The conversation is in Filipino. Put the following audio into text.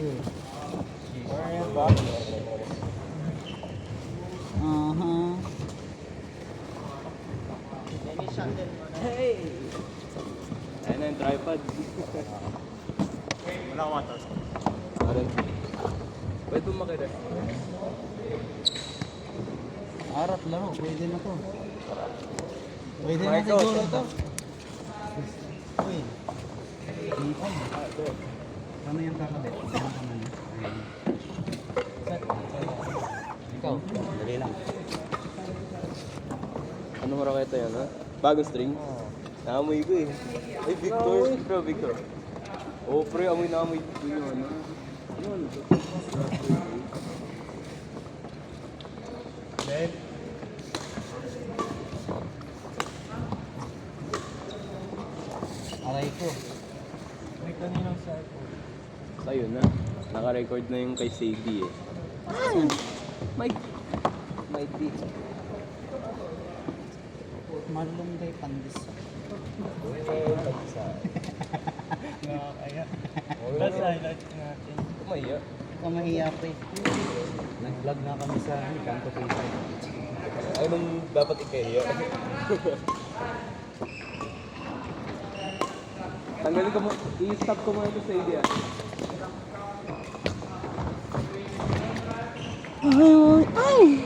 Aha. Hey! Ayan na yung tripod. Wala ko matas. Aray. Pwede mo makita. Harap laro, pwede na to. Pwede na siguro to. Uy. Ipon. Ano yung kakabit? Ayun. Ikaw, dali lang. Ano mo raketa yan, ha? Bagong string? Naamoy ko eh. Ay, Victor. Bro, Victor. Oo, pre, amoy na amoy ko yun, ano? Ano to? Then, Aray ko. may kaninang cellphone. Sa'yo na. Naka-record na yung kay Sadie eh. Mike. Mike D. Malunggay pandis. Nakakaya. That's highlights natin. Kumaya. Ikaw mahiya pa eh. Nag-vlog na kami sa Kanto Pisa. Anong dapat ikaya? Tanggalin ko mo. I-stop ko muna ito sa Sadie ah. Ay!